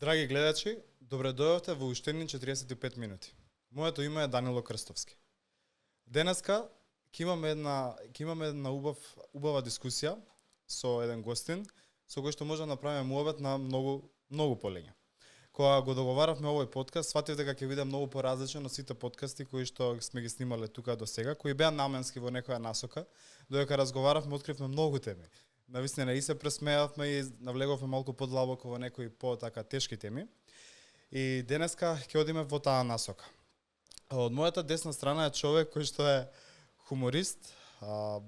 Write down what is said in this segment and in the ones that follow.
Драги гледачи, добре дојдовте во уштедни 45 минути. Моето име е Данило Крстовски. Денеска ќе имаме една убава дискусија со еден гостин, со кој што може да направиме муабет на многу полење. Кога го договаравме овој подкаст, сватив дека ќе биде многу поразличен од сите подкасти кои што сме ги снимале тука до сега, кои беа наменски во некоја насока, додека разговаравме, откривме многу теми. Навистина и се пресмеавме и навлеговме малку подлабоко во некои по-така тешки теми. И денеска ќе одиме во таа насока. Од мојата десна страна е човек кој што е хуморист,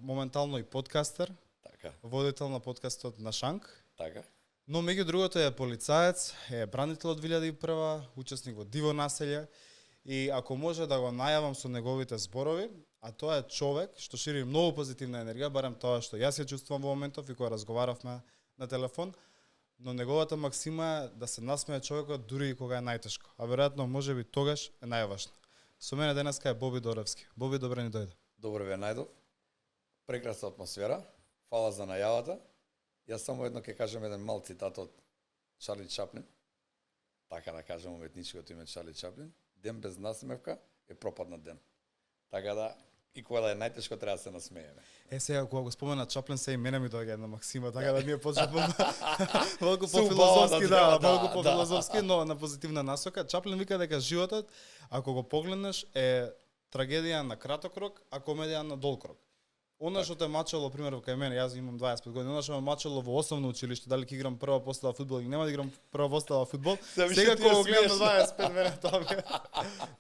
моментално и подкастер, Така. водител на подкастот на Шанк. Така. Но меѓу другото е полицаец, е бранител од 2001, учесник во Диво населје и ако може да го најавам со неговите зборови, а тоа е човек што шири многу позитивна енергија, барем тоа што јас ја чувствувам во моментов и кога разговаравме на телефон, но неговата максима е да се насмее човекот дури и кога е најтешко, а веројатно можеби тогаш е најважно. Со мене денеска е Боби Доревски. Боби, добре ни дојде. Добро ве најдов. Прекрасна атмосфера. Фала за најавата. Јас само едно ќе кажам еден мал цитат од Чарли Чаплин. Така да кажам уметничкото име Чарли Чаплин. Ден без насмевка е пропаднат ден. Така да и кога да е најтешко треба да се насмееме. Сега кога го спомена Чаплин, се и мене ми доаѓа една максима, така да ние почнеме малку по-филозофски, малку по-филозофски, но на позитивна насока. Чаплин вика дека животот, ако го погледнеш, е трагедија на краток рок, а комедија на долг рок. Она што те мачело, пример, кај мене, јас имам 25 години, она што ме мачело во основно училиште, дали ќе играм прва постава фудбал или нема да играм прва постава фудбал, сега кога го гледам на 25 мене тоа ми.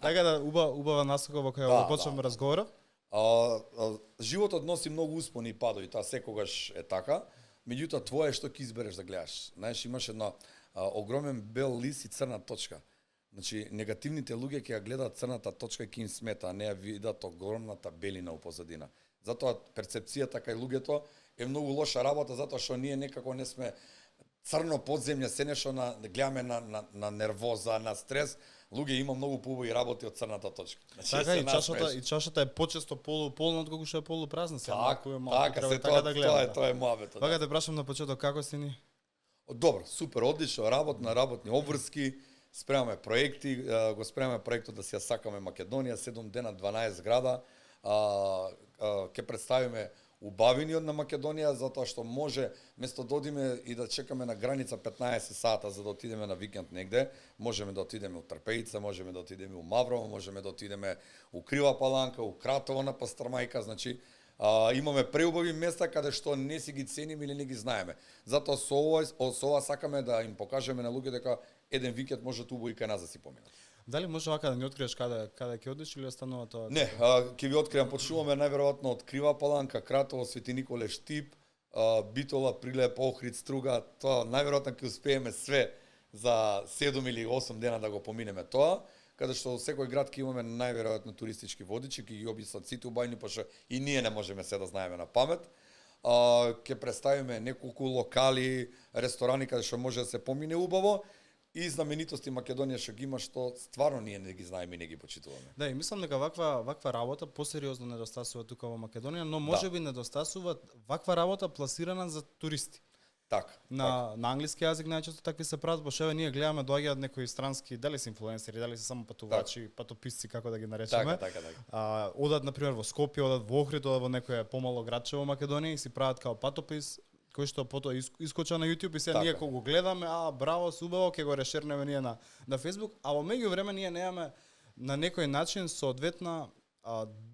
Така да убава насока во која го почнеме разговора. Животот носи многу успони и падови, тоа секогаш е така. Меѓутоа твое што ќе избереш да гледаш. Знаеш, имаш едно огромен бел лист и црна точка. Значи, негативните луѓе ќе ја гледаат црната точка и ќе им смета, а не ја видат огромната белина у позадина. Затоа перцепцијата кај луѓето е многу лоша работа, затоа што ние некако не сме црно подземје, се нешто гледаме на нервоза, на стрес. Луѓе има многу поубави работи од црната точка. Значи, така и чашата е почесто полуполна отколку што е полупразна. Тоа е муабетот. Вака те прашам на почеток, како си ни? Добро, супер, одлично, работни обврски, спремаме проекти, го спремаме проектот да си ја сакаме Македонија, 7 дена, 12 града, ќе представиме убавини од на Македонија, затоа што може, место да одиме и да чекаме на граница 15 сата за да отидеме на викенд негде, можеме да отидеме у Трпејица, можеме да отидеме у Маврово, можеме да отидеме у Крива Паланка, у Кратово на Пастрмајка, значи имаме преубави места каде што не си ги цениме или не ги знаеме. Затоа со ова сакаме да им покажеме на луѓе дека еден викенд може да убави кај нас да си поминат. Дали може вака да ни откриеш каде ќе одиш или останува тоа? Не, ќе ви откриам, почнуваме најверојатно од Крива Паланка, Кратово, Свети Николе, Штип, Битола, Прилеп, Охрид, Струга, тоа најверојатно ќе успееме све за 7 или 8 дена да го поминеме тоа, каде што секој град ќе имаме најверојатно туристички водичи, ќе ги објаснат сите убајни, пошто и ние не можеме се да знаеме на памет. Ќе представиме неколку локали, ресторани каде што може да се помине убаво. И знаменитости Македонија што ги има, што стварно ние не ги знаеме и не ги почитуваме. Да, и мислам дека ваква работа посериозно недостасува тука во Македонија, но можеби недостасува ваква работа пласирана за туристи. Така. На англиски јазик најчесто такви се прават, бошеве ние гледаме доаѓаат некои странски, дали се инфлуенсери, дали се само патувачи, патописци како да ги наречеме. Така. Одат на пример во Скопје, одат во Охрид, одат во некое помало градче во Македонија и си прават као патопис кој што потоа искоча на YouTube и се ние кога го гледаме, браво, убаво, ќе го решернеме ние на Facebook, а во меѓувреме ние немаме на некој начин соодветна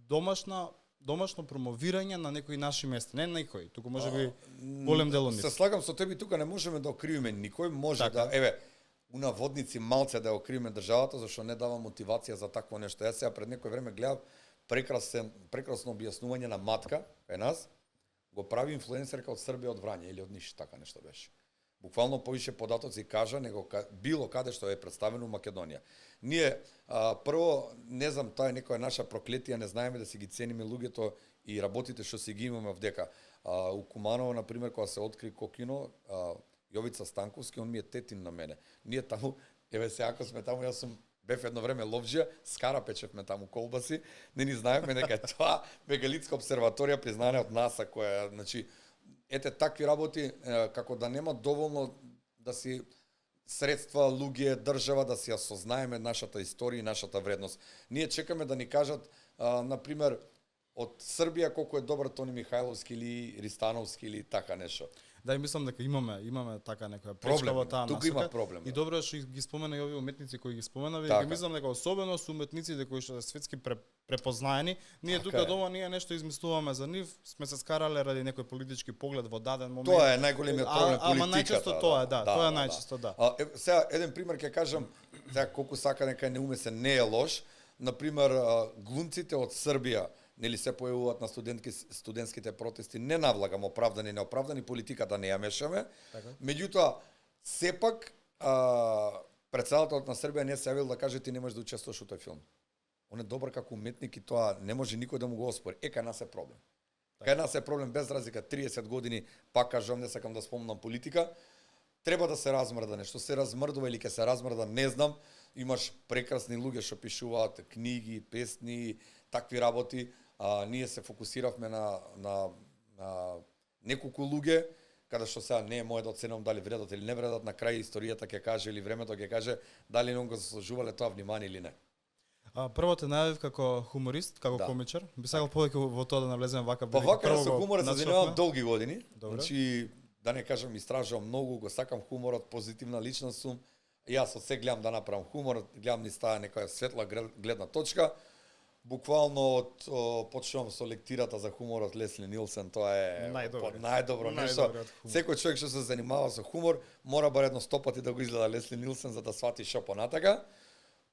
домашно промовирање на некои наши места, не некој, туку можеби голем дел од нив. Се слагам со тебе, тука не можеме да окривиме никој, може да унаводници малце да окривиме државата, зашто не дава мотивација за такво нешто. Јас сега пред некој време гледав прекрасно објаснување на матка кај нас. Го прави инфлуенсерка од Србија, од Врања или од Ниш, така нешто беше. Буквално повише податоци кажа него било каде што е представено у Македонија. Ние прво не знам, тоа е некоја наша проклетија, не знаеме да си ги цениме луѓето и работите што си ги имаме вдека. У Куманово на пример кога се откри Кокино, Јовица Станковски, он ми е тетин на мене. Ние таму, сега ако сме таму, јас сум бев едно време ловџија, скара печевме таму колбаси, не ни знаеме дека тоа Мегалитска обсерваторија признане од НАСА, која, значи, такви работи, како да нема доволно да си средства, луѓе, држава да си ја сознаеме нашата историја и нашата вредност. Ние чекаме да ни кажат, на пример, од Србија колку е добар Тони Михајловски или Ристановски или така нешто. Да, и мислам дека имаме така некоја Проблем, во таа тука насока. има проблем. И добро е што ги спомена и овие уметници кои ги споменаве, Така. и мислам дека особено со уметниците кои што се светски препознаени, ние Така тука е. дома ние нешто измислуваме за нив, сме се скарале ради некој политички поглед во даден момент. Тоа е најголемиот проблем, Ама политиката. најчесто тоа е, тоа е најчесто, да. Сега еден пример ќе кажам, сега колку сака нека неумесен, не е лош. На пример, глумците од Србија, нели се појавуваат на студентските протести, не навлагам оправдани, неоправдани, политиката не ја мешаме. Така. Меѓутоа, сепак председателот на Србија не се јавил да каже ти не можеш да учествуваш во тој филм. Он е добар како уметник и тоа не може никој да му го оспори. Кај нас е проблем. Кај нас е проблем без разлика 30 години, пак кажам, не сакам да спомнам политика, треба да се размрда нешто, се размрдува или ќе се размрда, не знам. Имаш прекрасни луѓе што пишуваат книги, песни, такви работи. Ние се фокусиравме на неколку луѓе, каде што сега не е моје да оценувам дали вредат или не вредат, на крај историјата ќе каже или времето ќе каже дали не го заслужувале тоа внимание или не. Прво те најавив како хуморист, како комичар. Би сакал повеќе во тоа да навлеземе вака. Па вака со хуморот се занимавам долги години. Добре. Значи, да не кажам, истражувам многу, го сакам хуморот, позитивна личност сум. Јас од се гледам да направам хумор, гледам ни става некоја светла гледна точка. Буквално почнувам со лектирата за хуморот Лесли Нилсен, тоа е најдобро нешто. Секој човек што се занимава со хумор мора бар едно 100 пати да го изгледа Лесли Нилсен за да свати шо понатака.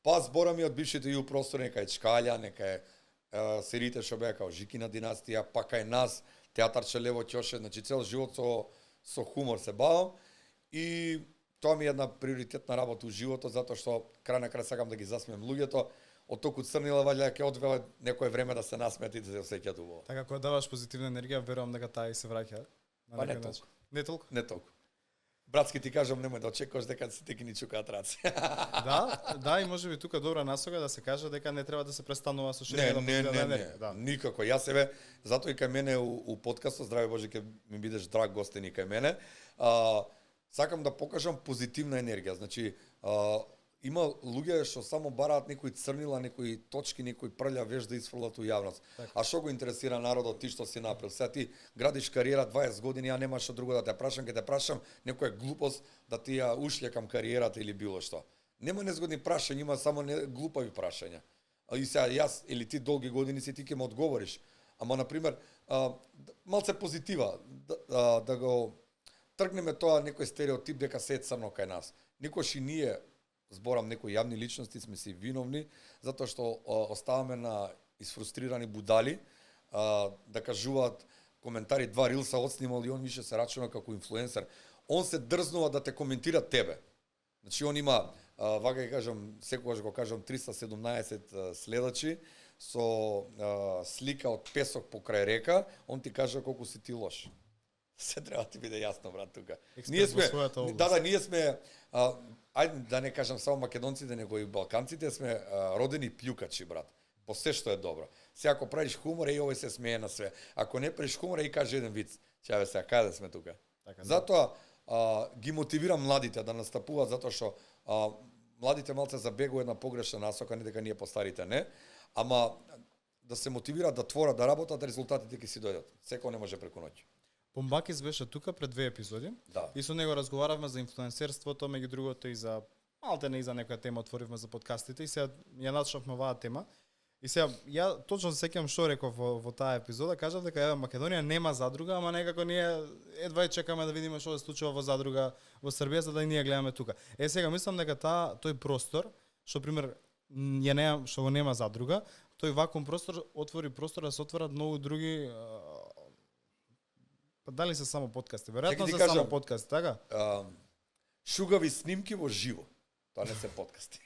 Па зборам и од бившите ју простори, нека е Чкалја, нека е сериите што беа као Жикина династија, па кај нас, театарче Лево Ќоше, значи цел живот со хумор се бавам и тоа ми е една приоритетна работа у животот, затоа што крај на крај сакам да ги засмеем луѓето. Од току црнила ваѓа ќе одвела некое време да се насмеат и да се осеќаат убаво. Така кога даваш позитивна енергија, верувам дека таа и се враќа. Па не толку. Не толку? Не толку. Братски ти кажам, немој да очекуваш дека се теки ни чукаат раци. Да, и можеби тука добра насока да се каже дека не треба да се престанува со ширење на позитивна енергија. Да. Никако. Јас себе, затоа и кај мене у подкастот, здраве Боже, ќе ми бидеш драг гостин и кај мене, сакам да покажам позитивна енергија. Значи, има луѓе што само бараат некои црнила, некои точки, некои прља веж да изфрлат у јавност. Так. А што го интересира народот, ти што си направил? Сега ти градиш кариера 20 години, ја нема што друго да те прашам, ќе те прашам некоја глупост да ти ја ушлјакам кариерата или било што. Нема незгодни прашања, има само глупави прашања. И сега јас или ти долги години си ти ќе ме одговориш. Ама на пример, малце позитива да го тргнеме тоа некој стереотип дека се е црно кај нас. Никош и ние, зборам некои јавни личности, сме си виновни затоа што оставаме на изфрустрирани будали да кажуваат коментари, 2 рилса отснимал и он више се рачуна како инфлуенсер. Он се дрзнува да те коментира тебе. Значи он има, вака ќе кажам, секогаш го кажам 317 следачи со слика од песок покрај река, он ти кажа колку си ти лош. Се треба ти биде јасно, брат, тука. Ние сме, ние сме, ајде да не кажам само македонците, него и балканците, сме родени плјукачи, брат. По се што е добро. Сега ако правиш хумор, овој се смее на све. Ако не правиш хумор, и каже еден виц. Чаве сега, каде сме тука? Така, затоа ги мотивирам младите да настапуваат, затоа што младите малце забегуваат една погрешна насока, не дека ние постарите не, ама да се мотивираат да творат, да работат, резултатите ќе си дојдат. Секој не може преку ноќ. Помбакис беше тука пред 2 епизоди. Да. И со него разговаравме за инфлуенсерството, меѓу другото и за малте и за некоја тема отворивме за подкастите и сега ја начнавме оваа тема. И сега ја точно се сеќавам што реков во таа епизода, кажав дека еве Македонија нема задруга, ама некако ние едва и чекаме да видиме што се случува во задруга во Србија за да и ние гледаме тука. Сега мислам дека тој простор, што пример што го нема задруга, тој вакуум простор отвори простор да се отворат многу други. Па дали се само подкасти? Веројатно се само подкасти, така? Шугави снимки во живо. Тоа не се подкасти.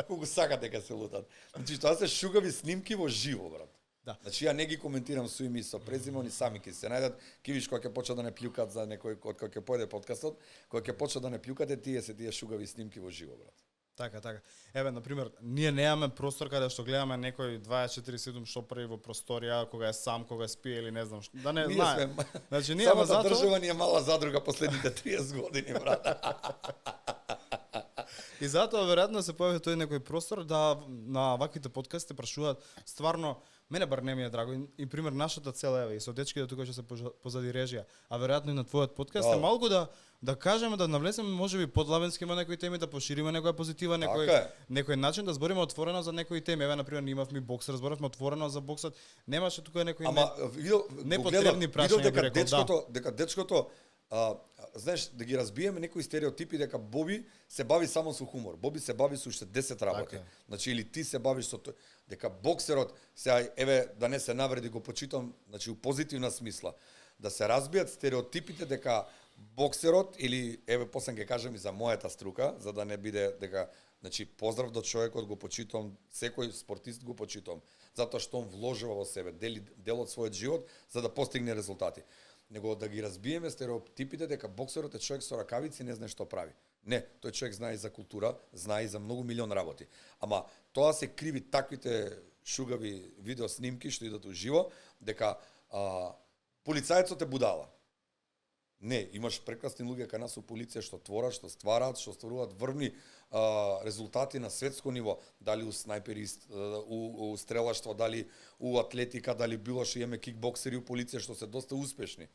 Колку сакат дека се лутат. Значи тоа се шугави снимки во живо, брат. Да. Значи ја не ги коментирам со име и со презиме, они сами ќе се најдат. Ки виш кога ќе почнат да не плјукат за некој кога ќе појде подкастот, кога ќе почнат да не плјукате, тие шугави снимки во живо, брат. Така. Еве, на пример, ние немаме простор каде што гледаме некој 24/7 што прави во просторија, кога е сам, кога спие или не знам што. Да не знае. Значи ние самата затоа држава ни е мала задруга последните 30 години, брат. И затоа веројатно се појави тој некој простор да на ваквите подкасти прашуваат стварно мене бар не ми е драго и пример нашата цел еве и со дечките тука што се позади режија, а веројатно и на твојот подкаст е малку да кажеме да навлеземе можеби подлабенски во некои теми, да пошириме некоја позитива, некој начин да збориме отворено за некои теми. Еве на пример имавме бокс, разборавме отворено за боксот. Немаше тука некои непотребни прашања дека дечкото знаеш, да ги разбиеме некои стереотипи дека Боби се бави само со хумор. Боби се бави со уште 10 работи. Значи или ти се бавиш со тој. Дека боксерот се еве да не се навреди, го почитам, значи у позитивна смисла. Да се разбијат стереотипите дека боксерот или еве после ќе кажам и за мојата струка, за да не биде дека значи поздрав до човекот, го почитам, секој спортист го почитам, затоа што он вложува во себе, дел од својот живот за да постигне резултати. Него да ги разбиеме стереотипите дека боксерот е човек со ракавици и не знае што прави. Не, тој човек знае и за култура, знае и за многу милион работи. Ама тоа се криви таквите шугави видео снимки што идат уживо, дека полицајецот е будала. Не, имаш прекрасни луѓе кај нас у полиција што творат, што ствараат, што стваруваат врвни резултати на светско ниво, дали у снайпери, у стрелаштво, дали у атлетика, дали било што имаме кикбоксери у полиција што се доста успешни.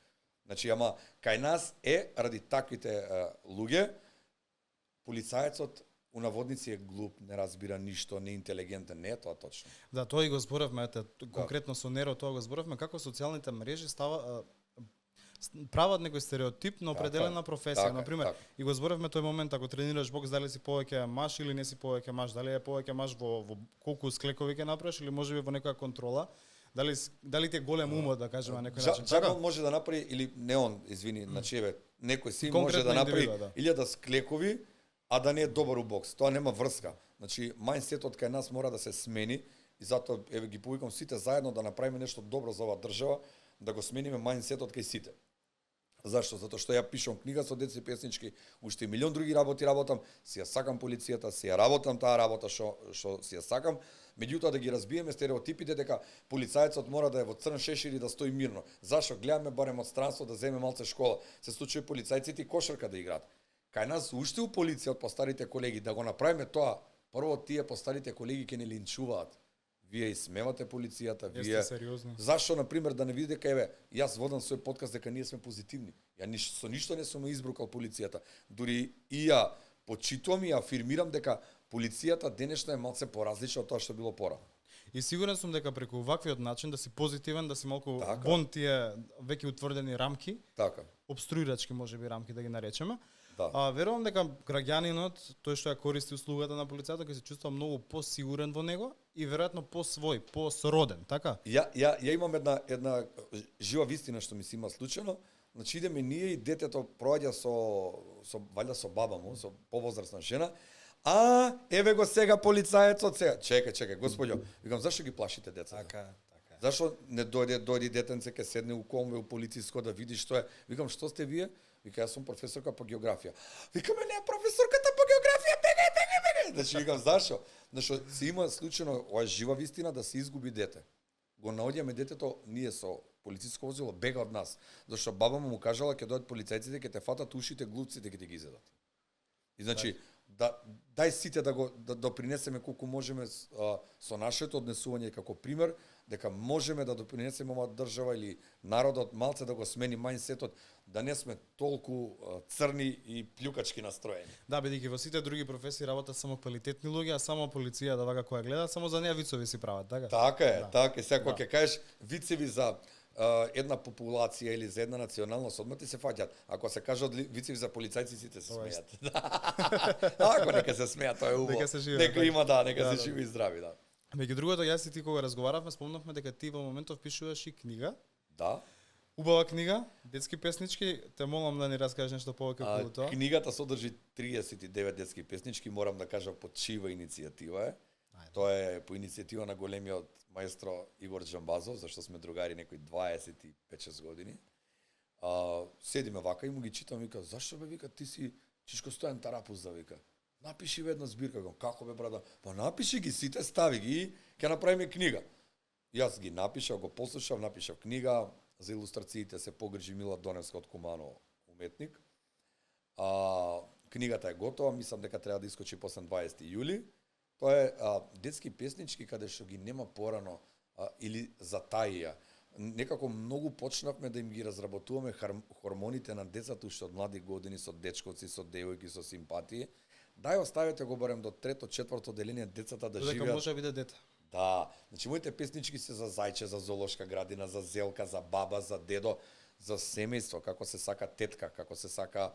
Значи, ама кај нас е ради таквите луѓе полицајецот у наводници е глуп, не разбира ништо, не интелигентен, не е тоа точно. Да, тоа и го зборавме, конкретно со Неро тоа го зборавме како социјалните мрежи прават некој стереотип на определена професија. Например, и го зборавме тој момент, ако тренираш бокс, дали си повеќе маж или не си повеќе маж, дали е повеќе маж во колку склекови ќе направиш или можеби во некоја контрола, дали ти е голем умот, да кажеме на некој начин. Чак може да направи, или не он, извини, значи еве, некој си може да направи 1000 склекови, а да не е добар у бокс. Тоа нема врска. Значи, мајндсетот кај нас мора да се смени и затоа еве ги повикам сите заедно да направиме нешто добро за оваа држава, да го смениме мајндсетот кај сите. Зашто? Затоа што ја пишам книга со деци песнички, уште милион други работи работам, си ја сакам полицијата, си ја работам таа работа што си ја сакам, меѓутоа да ги разбиеме стереотипите дека полицајецот мора да е во црн шешир и да стои мирно. Зашто? Гледаме барем од странство да земе малце школа, се случува полицајците и кошарка да играат. Кај нас уште у полиција од постарите колеги да го направиме тоа, прво тие постарите колеги ќе не линчуваат. Вие исмевате полицијата, вие зашто на пример да не видите дека еве јас водам свој подкаст дека ние сме позитивни. Ја со ништо не сум избрукал полицијата. Дури и ја почитувам и афирмирам дека полицијата денешна е малце поразлична од тоа што било порано. И сигурен сум дека преку ваквиот начин да си позитивен, да си малку вон тие веќе утврдени рамки, обструирачки можеби рамки да ги наречеме. Да. Верувам дека граѓанинот, тој што ја користи услугата на полицијата, ќе се чувствува многу посигурен во него и веројатно посвој, посроден, така? Ја имам една жива вистина што ми се има случајно. Значи идеме ние и детето проаѓа со валјда со баба му, со повозрасна жена. Еве го сега полицаецот сега. Чекај, господјо. Викам, зашто ги плашите децата? Така. Зашто не дојде детенце ке седне у комве у полициско да види што е? Викам, што сте вие? Вика, јас сум професорка по географија. Викаме, не, професорката по географија, бегај. Значи, викам, зашо? Зашо се има случајно, ова е жива вистина, да се изгуби дете. Го наоѓаме детето, ние со полициско возило, бега од нас. Зашто баба му кажала, ќе дојдат полицајците, ќе те фатат ушите, глупците, ќе ти ги изедат. И значи, дај сите да го допринесеме колку можеме со нашето однесување како пример, дека можеме да допринесеме оваа држава или народот малце да го смени мајндсетот, да не сме толку црни и плюкачки настроени. Да, бидејќи во сите други професии работат само квалитетни луѓе, а само полиција да вака која гледа, само за неа вицови си прават, така? Така е, така е. Сега кога ќе кажеш вицеви за една популација или за една националност, одма ти се фаќаат. Ако се кажат вицеви за полицајци, сите се смеат. Ако нека се смеат, тоа е убаво. Нека има, нека се живи и здрави, да. Меѓу другото, јас и ти кога разговаравме, спомнавме дека ти во моментов пишуваш и книга. Да. Убава книга, детски песнички. Те молам да ни раскажеш нешто повеќе околу тоа. Книгата содржи 39 детски песнички, морам да кажам под чива иницијатива е. Тоа е по иницијатива на големиот маестро Игор Џамбазов, зашто сме другари некои 25-6 години. Седиме вака и му ги читам, вика, зашто бе, вика, ти си Чичко Стојан Тарапуз, да, вика. Напиши една збирка, како бе брада? Па напиши ги сите, стави ги, ќе направиме книга. Јас ги напишав, го послушав, напишав книга, за илустрациите се погрижи Мила Доневска од Кумано, уметник. Книгата е готова, мислам дека треба да искочи после 20 јули. Тоа е детски песнички каде што ги нема порано или затаија. Некако многу почнавме да им ги разработуваме хормоните на децата уште од млади години со дечковци, со девојки, со симпатии. Дај оставете го барем до 3-4 деление децата да живеат. Дека може да биде дете. Да, значи моите песнички се за зајче, за зоолошка градина, за зелка, за баба, за дедо, за семејство, како се сака тетка, како се сака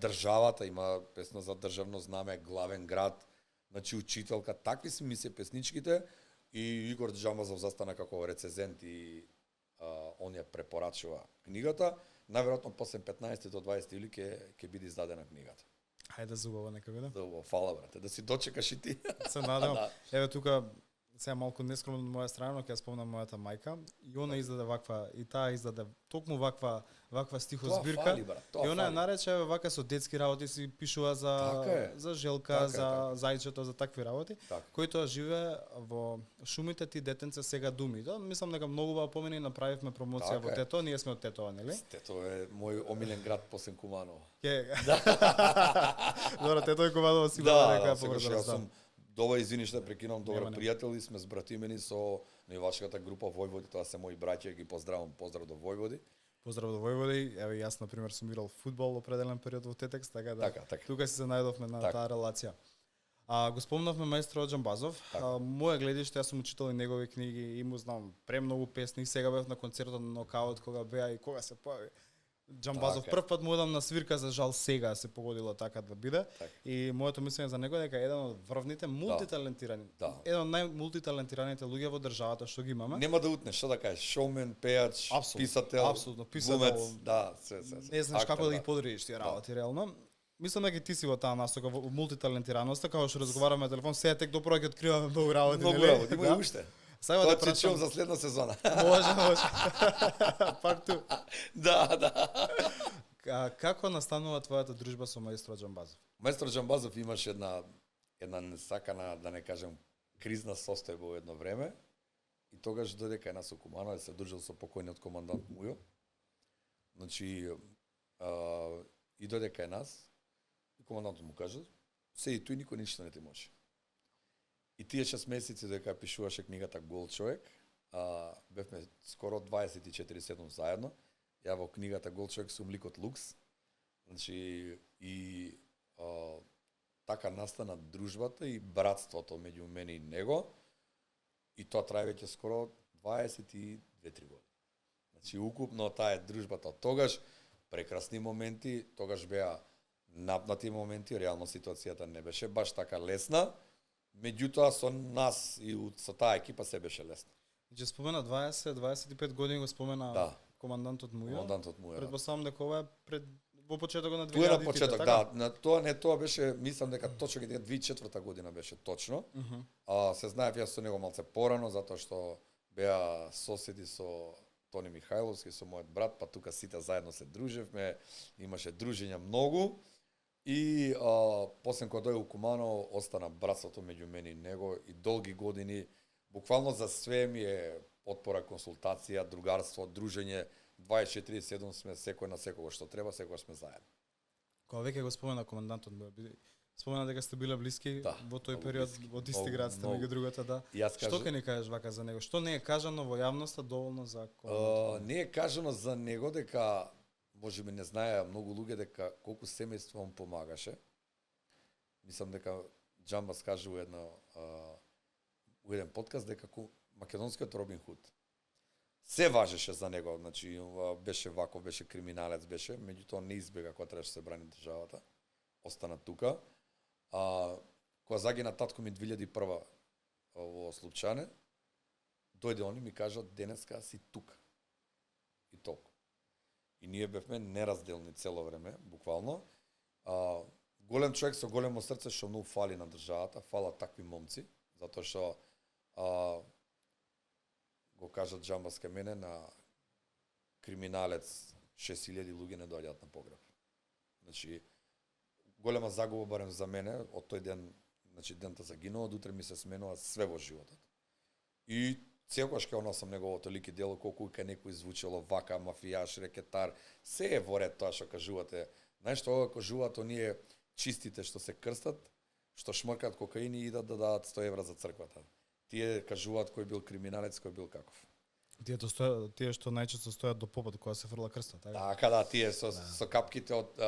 државата, има песна за државно знаме, главен град, значи учителка, такви се ми се песничките и Игор Джамбазов застана како рецензент и он ја препорачува книгата. Најверојатно после 15 до 20 јули ќе биде издадена книгата. Хајде за убаво нека биде. Да, фала брате, да си дочекаш и ти. Се надевам. Да. Еве тука сега малку нескромно од моја страна, но ќе спомнам мојата мајка и она издаде ваква и таа издаде токму ваква стихозбирка. Тоа фали, брат, тоа и она фали. нарече вака со детски работи си пишува за Желка, за зајчето, за такви работи, кој тоа живее во шумите ти детенце сега думи. Да, мислам дека многу убаво помени направивме промоција во Тето, ние сме од Тетоа, нели? Тето е мој омилен град после Куманово. Добро, Тето и Куманово си бава дека поврзано. Дова, извини што прекинам, добро пријатели, сме збратимени со највашката група Војводи, тоа се мои браќа, ги поздравам, поздрав до Војводи. Поздрав до Војводи, еве јас на пример сум играл фудбал определен период во Тетекс, така да така. тука си се најдовме на таа релација. Го спомнавме маестро Џамбазов. Моје гледиште, јас сум учител и негови книги и му знам премногу песни. Сега бев на концертот на Нокаут кога беа и кога се појави Џамбазов. Прв пат му одам на свирка, за жал сега се погодило така да биде. И моето мислење за него е дека е еден од врвните мултиталентирани. Еден од најмултиталентираните луѓе во државата што ги имаме. Нема да утнеш, што да кажеш, шоумен, пејач, писател, апсолутно, глумец, да, се. Не знаеш како да ги подредиш тие работи реално. Мислам дека ти си во таа насока во мултиталентираноста, како што разговараме на телефон, сега тек допро ќе откриваме многу работи, нели? Многу работи, има и уште. Сега тоа ќе чуам за следна сезона. Може. Пак ту. Да. Како настанува твојата дружба со маестро Џамбазов? Маестро Џамбазов имаше една несакана, да не кажем, кризна состојба во едно време. И тогаш дојде кај нас у Куманово, се дружил со покојниот командант Мујо. Значи, и дојде кај нас, и командантот му кажа, се и тој никој ништо не ти може. И тие 6 месеци дека пишуваше книгата Гол човек, бевме скоро 24/7 заедно. Ја во книгата Гол човек сум ликот Лукс. Значи и така настана дружбата и братството меѓу мене и него. И тоа трае веќе скоро 22-3 години. Значи укупно таа е дружбата од тогаш, прекрасни моменти, тогаш беа напнати моменти, реално ситуацијата не беше баш така лесна. Меѓутоа со нас и со таа екипа се беше лесно. Ќе спомена 20-25 години, го спомена командантот Мујо. Командантот Мујо. Предпоставам дека ова е во почетокот на 2000-тите. Тоа на почеток, да. На тоа беше, мислам дека точно 2004 година беше точно. Се знаев јас со него малце порано затоа што беа соседи со Тони Михајловски, со мојот брат, па тука сите заедно се дружевме, имаше дружења многу. И после кога дојде у Куманово, остана братството меѓу мене и него и долги години, буквално за све ми е отпора, консултација, другарство, дружење, 24/7 сме секој на секого што треба, секогаш сме заедно. Кога веќе го спомена командантот, спомена дека сте биле блиски во тој период, во исти град сте меѓу другата, да. Што ќе ни кажеш вака за него? Што не е кажано во јавноста доволно за командантот? Не е кажано за него дека може би не знаеа многу луѓе дека колку семејство он помагаше. Мислам дека Џамбаз кажа у еден подкаст дека македонскиот Робин Худ. Се важеше за него, значи беше ваков, беше криминалец, беше, меѓутоа не избега кога требаше се брани државата. Остана тука. Кога загина татко ми 2001 во Слупчане, дојде он и ми кажа денеска си тука. И толку. И ние бевме неразделни цело време, буквално. Голем човек со големо срце што многу фали на државата, фала такви момци, затоа што го кажат Џамбаз кај мене, на криминалец 6000 луѓе не доаѓаат на погреб. Значи, голема загуба барем за мене од тој ден, значи дента загинува, од утре ми се сменува све во животот. И секогаш кога носам неговото лик и дело, колку кај некој звучело вака, мафијаш, рекетар, се е во ред тоа што кажувате. Знаеш што кажуваат оние чистите што се крстат, што шмркат кокаин и идат да дадат 100 евра за црквата. Тие кажуваат кој бил криминалец, кој бил каков. Тие што најчесто стојат до попот кога се фрла крста, така? Така да, тие со капките од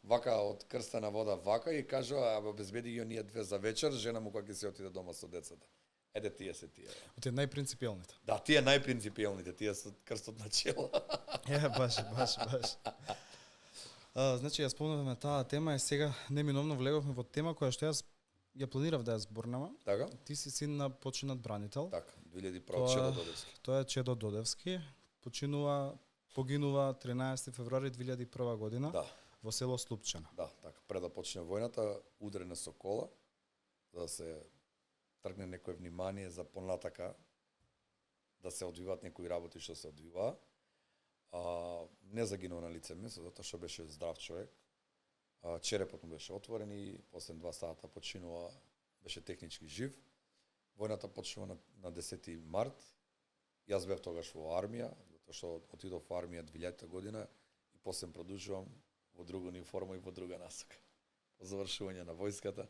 вака од крстена вода вака и кажува, обезбеди ги оние 2 за вечер, жена му кога ќе се отиде дома со децата. Еде тие се тие. Тие најпринципиелните. Да, тие најпринципиелните, тие со крстот на чело. Баш. Значи, ја спомнавме таа тема и сега неминовно влеговме во тема која што јас ја планирав да ја зборнеме. Така? Ти си син на починат бранител. Така, 2001 Чедо Додевски. Тоа е Чедо Додевски. Погинува 13 февруари 2001 година во село Слупчена. Да, така. Пред да почне војната, удрена со кола, за да се тргне некое внимание за понатака, да се одвиваат некои работи што се одвиваа. Не загинува на лице место, затоа што беше здрав човек. Черепот му беше отворен и после 2 сата починува, беше технички жив. Војната почнува на 10 март. Јас бев тогаш во армија, затоа што отидов во армија 2000 година и после продолжувам во друга униформа и во друга насока. По завршување на војската.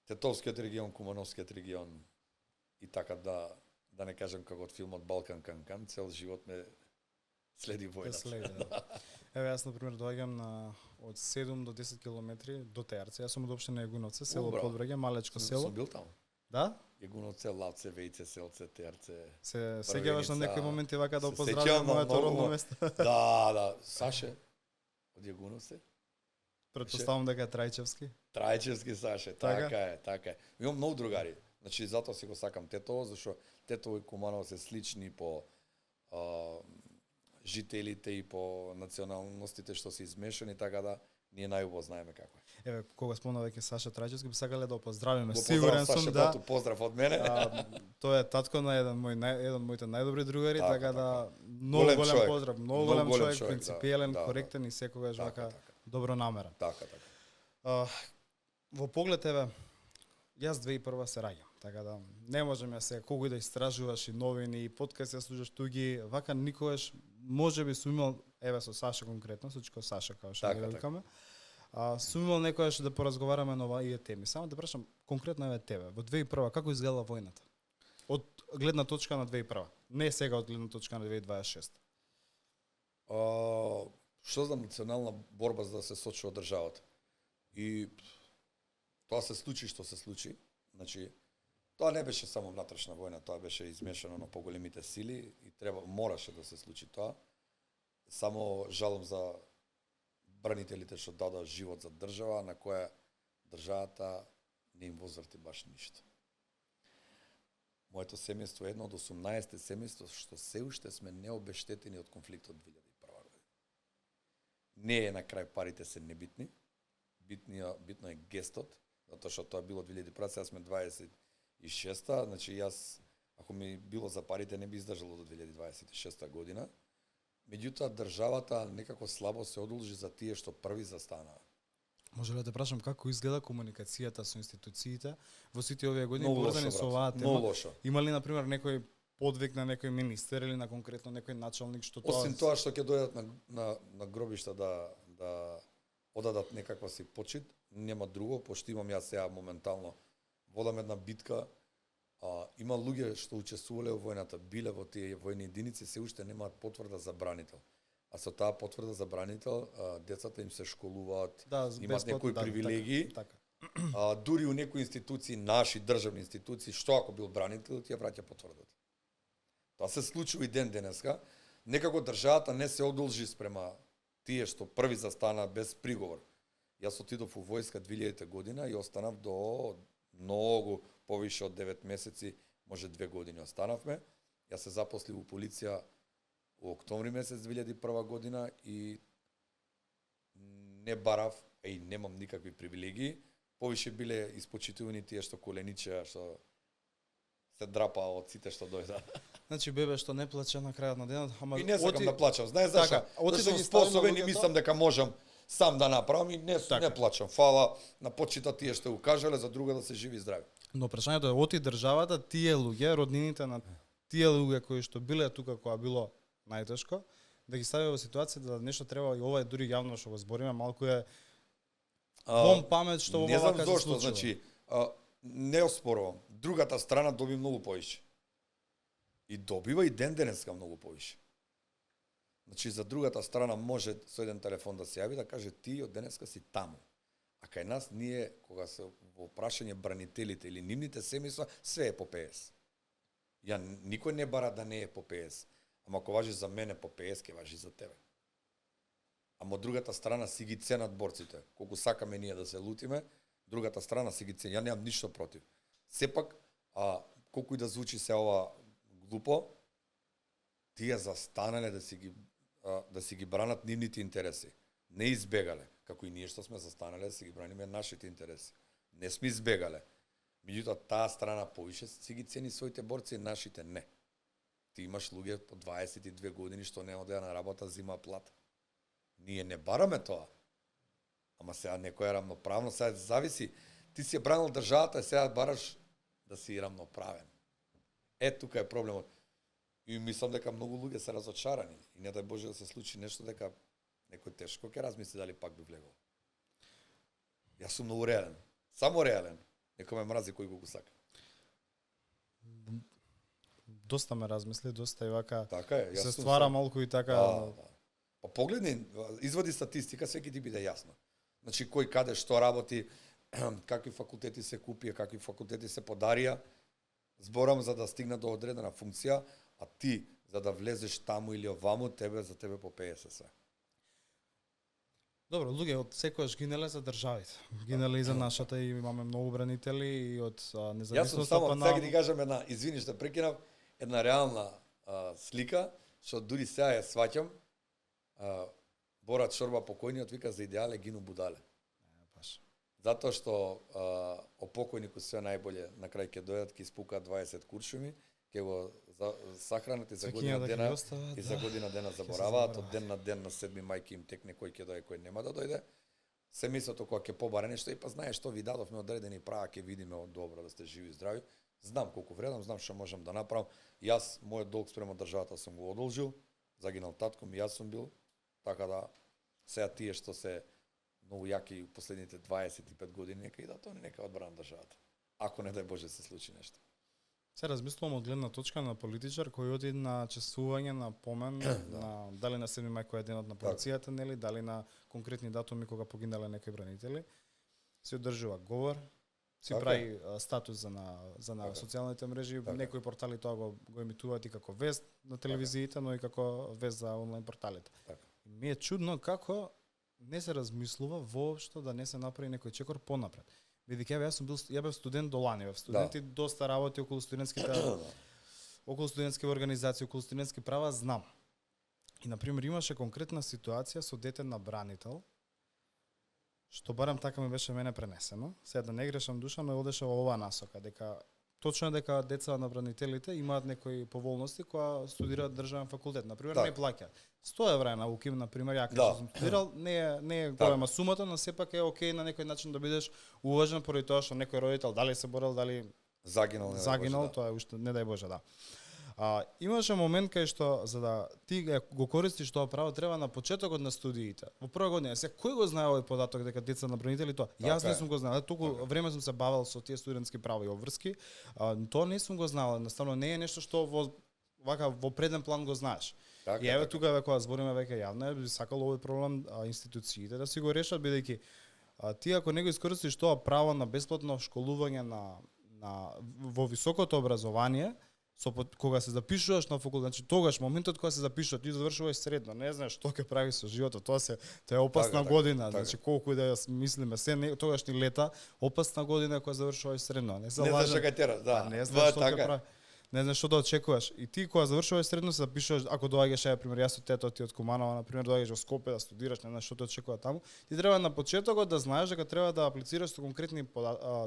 Тетовскиот регион, Кумановскиот регион и така да не кажам како од филмот Балкан Канкан, цел живот ме следи војната. Еве јас на пример доаѓам од 7 до 10 километри до Теарце. Јас сум од општина Јагуновци, село Подбреге, малечко село. Сум бил таму. Да? Јагуновци, Лавце, Вејце, Селце, Теарце. Се сеќаваш на некои моменти вака да поздравам моето родно место. Да, Саше од Јагуновци. Претпоставам дека е Трајчевски. Трајчевски Саше, така е. Имам многу другари. Значи затоа си го сакам Тетово, зашто Тетово и Куманово се слични по жителите и по националностите што се измешани, така да ние најубаво знаеме како е. Еве, кога спомна веќе Саша Трајчевски, би сакале да го поздравиме. Сигурен сум да. Поздрав од мене. Тоа е татко на еден моите најдобри другари, така да многу голем поздрав, многу голем човек, принципиелен, коректен и секогаш вака добронамерен. Така. Во поглед еве, јас 2001 се раѓам, така да не можам ја се колку и да истражуваш и новини и подкаст ја слушаш туги, вака никогаш можеби сум имал, еве со Саша конкретно, сочко Саша како што ги викаме. Сум имал некојаш да поразговараме на овие теми. Само да прашам конкретно еве тебе, во 2001 како изгледа војната? Од гледна точка на 2001, не сега од гледна точка на 2026. Што за национална борба за да се сочува државата? И тоа се случи што се случи. Значи, тоа не беше само внатрешна војна, тоа беше измешано на поголемите сили и мораше да се случи тоа. Само жалам за бранителите што дадоа живот за држава, на која државата не им возврати баш ништо. Моето семејство е едно од 18 семејства што се уште сме необештетени од конфликтот 2001 година. Не е на крај парите се небитни, битно е гестот, затоа што тоа било 2001, сега сме 26-та, значи јас, ако ми било за парите, не би издржало до 2026 година. Меѓутоа, државата некако слабо се одолжи за тие што први застанаа. Може ли да те прашам како изгледа комуникацијата со институциите во сите овие години поврзани со оваа тема? Многу лошо. Има ли, например, некој подвиг на некој министер или на конкретно некој началник што тоа... Осим тоа што ќе дојдат на гробишта да одадат некаква си почит, нема друго, пошто имам јас сега моментално водам една битка, има луѓе што учествувале во војната, биле во тие војни единици, се уште немаат потврда за бранител. А со таа потврда за бранител, децата им се школуваат, имаат некои привилегии. Така. Дури у некои институции, наши државни институции, што ако бил бранител, ти ја враќа потврдата. Тоа се случува и ден денеска. Некако државата не се одолжи спрема тие што први застана без приговор. Јас отидов у војска 2000 година и останав до многу повише од 9 месеци, може 2 години останавме. Јас се запослив у полиција во октомври месец 2001 година и не барав, и немам никакви привилегии. Повише биле испочитувани тие што коленичеа, што се драпаа од сите што дојда. Значи бебе што не плаче на крајот на денот, ама и не сакам да плачам. Знаеш зашто? Зашто сум способен и мислам дека можам сам да направам и не плачам. Фала на почита тие што го кажале, за друга да се живи и здрави. Но прашањето е оти државата, тие луѓе, роднините на тие луѓе кои што биле тука кога било најтешко, да ги стави во ситуација да нешто треба и ова е дури јавно што го збориме, малку е вон памет што ова вака се случува. Значи, не оспорувам. Другата страна доби многу повише. И добива и ден денеска многу повише. Значи, за другата страна може со еден телефон да се јави да каже ти од денеска си таму. А кај нас ние, кога се во прашање бранителите или нивните семејства, све е по ПС. Никој не бара да не е по ПС. Ама ако важи за мене по ПС, ке важи за тебе. Ама од другата страна си ги ценат борците. Колку сакаме ние да се лутиме, другата страна си ги цени. Ја немам ништо против. Сепак, колку и да звучи се ова глупо, тие застанале да си ги бранат нивните интереси. Не избегале, како и ние што сме застанале да си ги браниме нашите интереси. Не сме избегале. Меѓутоа, таа страна повише си ги цени своите борци, нашите не. Ти имаш луѓе по 22 години што не одеа на работа, зима плата. Ние не бараме тоа. Ама сега некој е рамноправно, сега зависи. Ти си бранил државата, сега бараш да си рамноправен. Тука е проблемот. И мислам дека многу луѓе се разочарани. И не дај Боже да се случи нешто дека некој тешко ќе размисли дали пак би влегол. Јас сум многу реален. Само реален. Некој ме мрази кој го сака. Доста ме размисли, доста и вака така е, се ствара малку и така. Па погледни, извади статистика, све ќе ти биде јасно. Значи кој каде што работи, какви факултети се купија, какви факултети се подарија, зборам за да стигне до одредена функција, а ти за да влезеш таму или оваму, за тебе по ПСС. Добро, луѓе од секојаш гинале за државите. Гинале и за нашата и имаме многу бранители и од независноста. Јас сум само, сега ќе ти кажам една, извини што прекинав, една реална слика, што дури сега ја сваќам, Борат Шорба покојниот вика за идеале гину будале. Затоа што о покојнику све најболе, на крај ќе дојдат, ќе испукаат 20 куршуми, ќе го сахранат и за година дена и за година дена забораваат, од ден на ден на 7 мај ќе им текне кој ќе дојде, кој нема да дојде. Семејството кога ќе побаре нешто и па знаеш што ви дадовме одредени права, ќе видиме од добро да сте живи и здрави. Знам колку вредам, знам што можам да направам. Јас мојот долг спрема државата сум го одолжил, загинал татком, јас сум бил, така да сега тие што се многу јаки последните 25 години, нека и да тоа нека одбранат државата. Ако не дај Боже се случи нешто. Се размислувам од гледна точка на политичар кој оди на чествување на помен на дали на 7 мај кој е денот на полицијата, нели, дали на конкретни датуми кога погинале некои бранители, се одржува говор, си прави статус за на социјалните мрежи, некои портали тоа го емитуваат и како вест на телевизиите, но и како вест за онлайн порталите. Ми е чудно како не се размислува воопшто да не се направи некој чекор понапред. Бидејќи ја бев студент до лани, студенти доста работи околу студентски организации, околу студентски права, знам. И на пример имаше конкретна ситуација со дете на бранител, што барам така ми беше мене пренесено. Сега да не грешам душа, но одеше во оваа насока, дека точно дека деца на бранителите имаат некои поволности кога студираат државен факултет. На пример не плаќаат 100 евра на УКИМ, на пример, ја кога сум студирал, не е голема сумата, но сепак е окей на некој начин да бидеш уважен поради тоа што некој родител дали се борел, дали загинал, тоа е уште не дај Боже, да. Имаше момент кај што за да ти го користиш тоа право треба на почетокот на студиите. Во прва година, сега кој го знае овој податок дека деца на бранители тоа? Јас не сум го знаел, толку време сум се бавел со тие студентски права и обврски. Тоа не сум го знаел, едноставно не е нешто што во преден план го знаеш. И еве тука кога збориме веќе јавно, би сакал овој проблем институциите да си го решат, бидејќи ти ако не го искористиш тоа право на бесплатно школување во високото образование, кога се запишуваш на факултет, значи тогаш моментот кога се запишуваш, ти завршуваш средно, не знаеш што ќе правиш со животот, тоа е опасна година, значи колку и да мислиме, тогаш ни лета, опасна година кога завршуваш средно, не знаеш што ќе тераш, не знаеш што ќе правиш. Не знаеш што да очекуваш. И ти кога завршуваш средно се запишуваш, ако доаѓаш, пример, јас со тето ти од Куманова, на пример, доаѓаш во Скопје да студираш, не знаеш што те очекува таму, ти треба на почетокот да знаеш дека треба да аплицираш со конкретни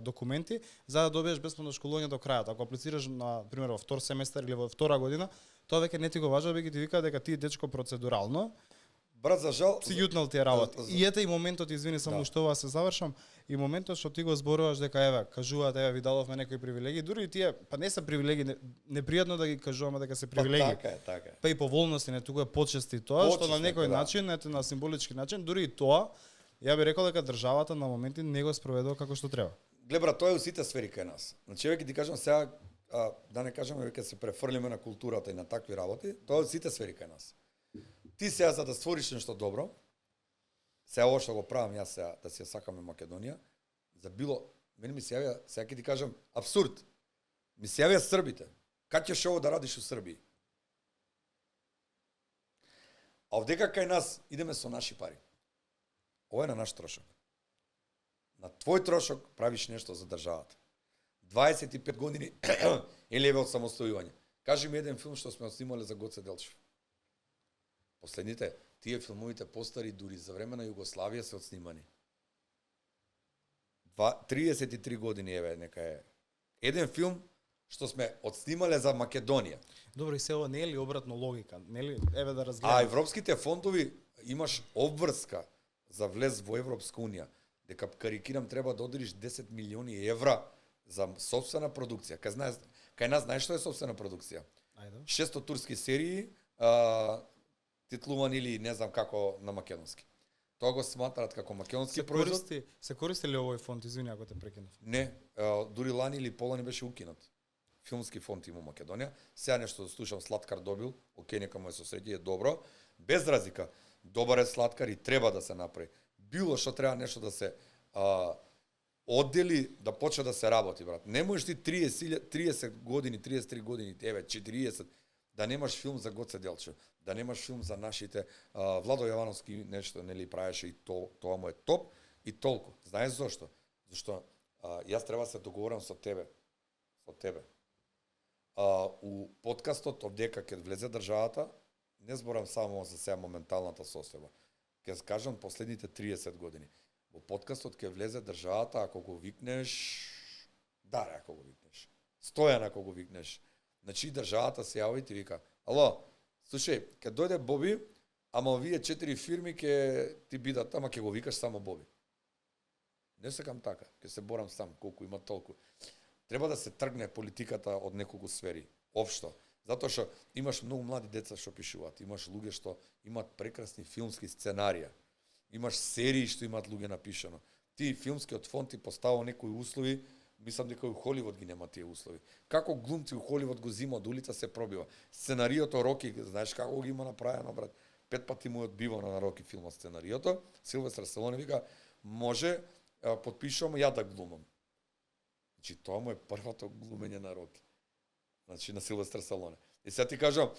документи за да добиеш бесплатно школување до крајот. Ако аплицираш на пример во втор семестар или во втора година, тоа веќе не ти го важи, веќе ти вика дека ти дечко процедурално Брат, за жал си јутнал тие работи. И ете и моментот, извини само што ова се завршам, и моментот што ти го зборуваш дека еве, кажуваат еве ви дадовме некои привилегии, дури и тие, па не се привилегии, непријатно да ги кажуваме дека се привилегии. Па така е. Па и по волности, не тука е почести тоа, што на некој начин, ете на символички начин, дури и тоа, ја би рекол дека државата на моменти не го спроведува како што треба. Глед брат, тоа е во сите сфери кај нас. Значи веќе ти кажам сега, да не кажеме веќе се префрлиме на културата и на такви работи, тоа е во сите сфери кај нас. Ти сега за да створиш нешто добро, сега ова што го правам јас сега, да си ја сакаме Македонија, за било, мене ми се јавија, сега ќе ти кажам, абсурд, ми се јавија србите, кај ќе ово да радиш у Србија? А овдека кај нас идеме со наши пари. Ова е на наш трошок. На твој трошок правиш нешто за државата. 25 години е леве од самостојување. Кажи ми еден филм што сме снимале за Гоце Делчев. Последните, тие филмовите постари дури за време на Југославија се отснимани. 33 години еве нека е. Еден филм што сме отснимале за Македонија. Добро, и се ова не е ли обратно логика? Не е ли еве да разгледаме? А европските фондови имаш обврска за влез во Европска унија, дека карикирам треба да одделиш 10 милиони евра за сопствена продукција. Кај нас знаеш што е сопствена продукција? Ајде. 600 турски серии, титлувани или не знам како на македонски. Тоа го сматраат како македонски производ. Се користи ли овој фонд, извини ако те прекинав? Не, дури лани или полани беше укинат. Филмски фонд има Македонија. Сега нешто слушам Слаткар добил, окей, нека му е со среќа, е добро. Без разлика, добар е Слаткар и треба да се направи. Било што треба нешто да се оддели, да почне да се работи, брат. Не можеш ти 30 години, 33 години, еве 40 да немаш филм за Гоце Делчев, да немаш филм за нашите Владо Јовановски нешто нели правеше и тоа му е топ и толку. Знаеш зошто? Зашто јас треба да се договорам со тебе. У подкастот овдека ќе влезе државата, не зборам само за сега моменталната состојба. Ќе скажам последните 30 години. Во подкастот ќе влезе државата ако го викнеш Даре, ако го викнеш. Стојан ако го викнеш. Значи државата се јави и ти вика: "Ало, слушај, ќе дојде Боби, ама овие 4 фирми ќе ти бидат, ама ќе го викаш само Боби." Не сакам така, ќе се борам сам, колку има толку. Треба да се тргне политиката од неколку сфери, општо. Затоа што имаш многу млади деца што пишуваат, имаш луѓе што имаат прекрасни филмски сценарија, имаш серии што имаат луѓе напишано. Ти филмскиот фонд ти поставува некои услови, мислам дека у Холивуд ги нема тие услови. Како глумци у Холивуд го зима од улица се пробива. Сценариото Роки, знаеш како ги има направено, брат? 5 пати му е одбивано на Роки филма сценариото. Силвестр Сталоне вика: "Може, потпишувам ја да глумам." Значи тоа му е првото глумење на Роки. Значи на Силвестр Сталоне. И сега ти кажам,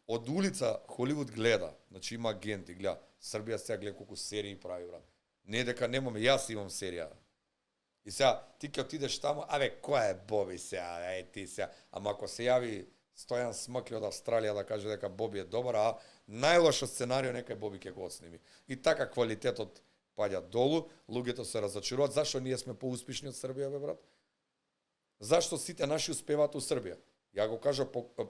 од улица Холивуд гледа, значи има агенти, гледа, Србија сега гледа колку серии прави, брат. Не дека немаме, јас имам серија. И сега ти ќе отидеш таму, која е Боби сега, ти сега. Ама ако се јави Стојан Смакли од Австралија да каже дека Боби е добар, а најлошо сценарио нека Боби ќе го отсними. И така квалитетот паѓа долу, луѓето се разочаруваат. Зашто ние сме поуспешни од Србија, бе брат? Зашто сите наши успеваат у Србија? Ја го кажа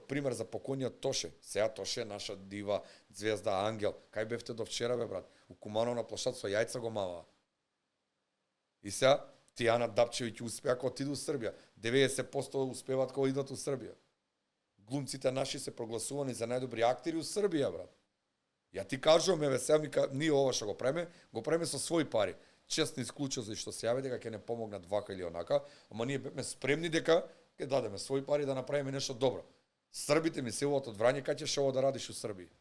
пример за покојниот Тоше. Сега Тоше е наша дива, звезда, ангел. Кај бевте до вчера, бе брат? У Куманов на площад со јајца го маваа. И сега Тијана Дапчевиќ успеа кога отиде у Србија. 90% успеваат кога идат у Србија. Глумците наши се прогласувани за најдобри актери у Србија, брат. Ја ти кажувам, еве сега ние ова што го преме со своји пари. Честни исклучози што се јави дека ќе не помогнат вака или онака, ама ние бевме спремни дека ќе дадеме своји пари да направиме нешто добро. Србите ми се од Врање, кај ќе ово да радиш у Србија.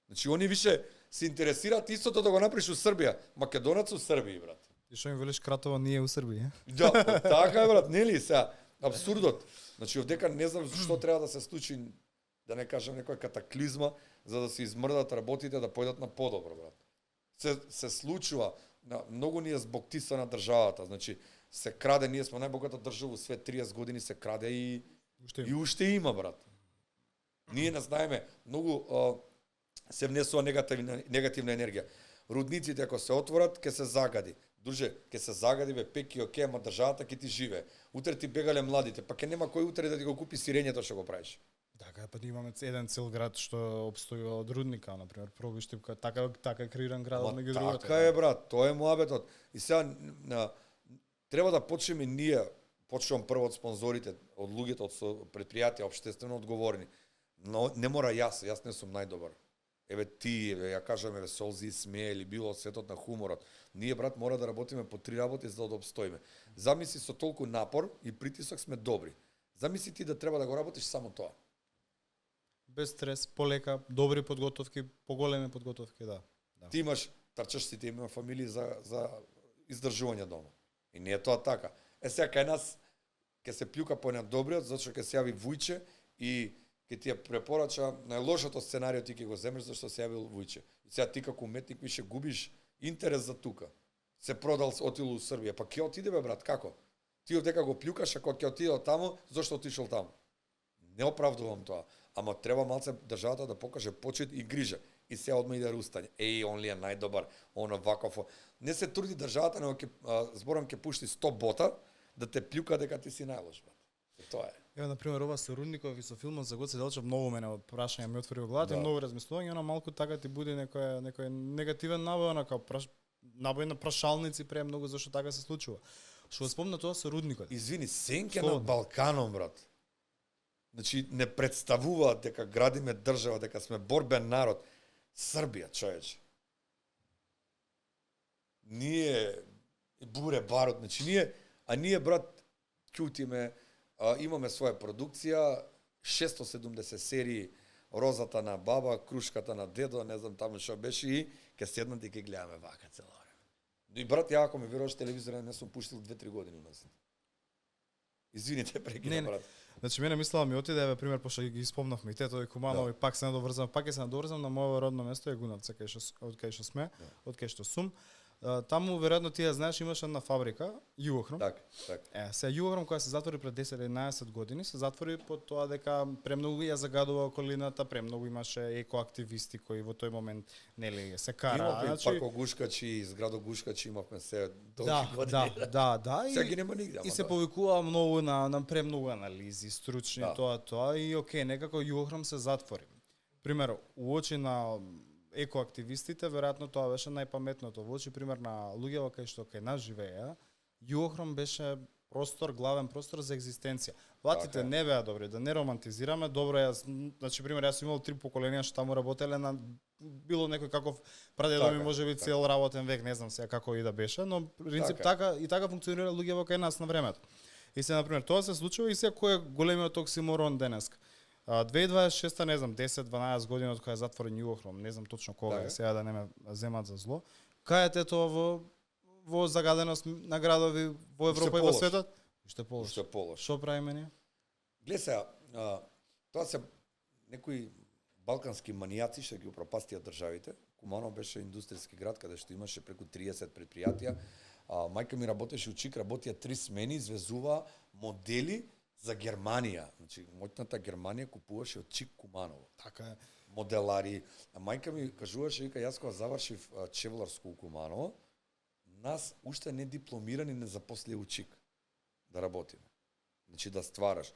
Значи они више се интересираат истото да го направиш у Србија. Македонец у Србија, брат. И што им велиш Кратово ние у Србија? Да, така е, брат, нели сега апсурдот. Значи овдека не знам што треба да се случи, да не кажам некоја катаклизма, за да се измрдат работите да појдат на подобро, брат. Се случува, многу ни е због тиса на државата, значи се краде, ние сме најбогата држава во свет, 30 години се краде и уште има, брат. Ние не знаеме, многу се внесува негативна енергија. Рудниците ако се отворат, ќе се загади. Друже, ќе се загади, бе, пеки, окей, ама државата ќе ти живее. Утре ти бегале младите, па ќе нема кој утре да ти го купи сирењето што го правиш. Така, па имаме еден цел град што опстојува од рудника, на пример, Проби Штипка, така е креиран градот меѓу другото. Така е, брат, тоа е муабетот. И сега треба да почнеме ние, почнувам прво од спонзорите, од луѓето, од предпријатија, општествено одговорни. Но не мора јас не сум најдобар. Еве ти, ја кажам, еве Солзи, Смее или било од светот на хуморот. Ние, брат, мора да работиме по 3 работи за да обстоиме. Замисли со толку напор и притисок сме добри. Замисли ти да треба да го работиш само тоа. Без стрес, полека, добри подготовки, поголеми подготовки, да. Ти имаш, трчащите има фамилии за издржување дома. И не е тоа така. Сега кај нас ќе се плюка по еден добриот, зашто ќе се јави Вујче и ќе ти ја препорача најлошото сценарио, ти ќе го земеш зашто се јавил Вујче. И сега ти како уметник више губиш интерес за тука. Се продал, отил у Србија, па ќе отиде бе, брат, како? Ти дека го плюкаш, ако ќе отиде таму, зашто отишол таму? Не оправдувам тоа, ама треба малце државата да покаже почит и грижа. И сега одма иде рустање. Он ли е најдобар, он ваков. Не се труди државата, него зборам ќе пушти 100 бота да те плюка дека ти си најлош, брат. Тоа е. Ева, например, ова со Рудников и со филмот за Гоце Делчев многу мене прашања ми отвори во главата и многу размислување, она малку така ти буди некој негативен набој, онака набој на прашалници премногу зашто така се случува. Што спомна тоа со Рудникот. Извини, сенке на Балканом, брат. Значи, не представуваат дека градиме држава, дека сме борбен народ. Србија, човече. Ние, буре барот, значи ние, брат, ќутиме, имаме своја продукција, 670 серии, Розата на баба, Крушката на дедо, не знам таму што беше и ќе седнат и ќе гледаме вака цело време. И брат, ја ако ме веруваш телевизора, не сум пуштил 2-3 години назад. Извините, прекина, брат. Значи, мене мислела ми отиде, еве, пример, пошто ги спомнавме и Тето и Куманови, пак се надоврзам, пак ќе се надоврзам на моето родно место, Егуновце, од кај што сме, од кај што сум. Таму, веројатно, ти ја знаеш, имаше една фабрика, Југохром. Так. Сега Југохром, која се затвори пред 10-11 години, се затвори по тоа дека премногу ја загадува околината, премногу имаше екоактивисти кои во тој момент, нели, се кара. Имавме паркогушкачи, зградогушкачи, имавме се долги години. Да. Сега ги нема нигде. И се повикува многу на премногу анализи, стручни, тоа, и окей, некако Југохром се затвори. Пример, уочи на екоактивистите, веројатно тоа беше најпаметното. Во очи пример на луѓето кај што кај нас живееа, Југохром беше главен простор за екзистенција. Платите не беа добри, да не романтизираме, добро јас, значи пример јас имал 3 поколенија што таму работеле на било некој каков прадедо ми можеби цел работен век, не знам сега како и да беше, но принцип така функционира луѓето кај нас на времето. И се на пример тоа се случува и сега кој е големиот оксиморон денеска. 2026, не знам, 10-12 години од кога е затворен Југохром, не знам точно кога е, сега да не ме земат за зло. Кај е тоа во загаденост на градови во Европа и во светот? Уште полош. Што правиме ние? Гледа сега, тоа се некои балкански манијаци што ги упропастија државите. Куманово беше индустријски град каде што имаше преку 30 предпријатија. Мајка ми работеше у ЧИК, работија 3 смени, извезува модели за Германија. Значи, моќната Германија купуваше од ЧИК Куманово. Така е. Моделари. А мајка ми кажуваше, вика, јас кога завршив Чевларско у Куманово, нас уште не дипломирани не запослија у ЧИК да работиме. Значи, да ствараш.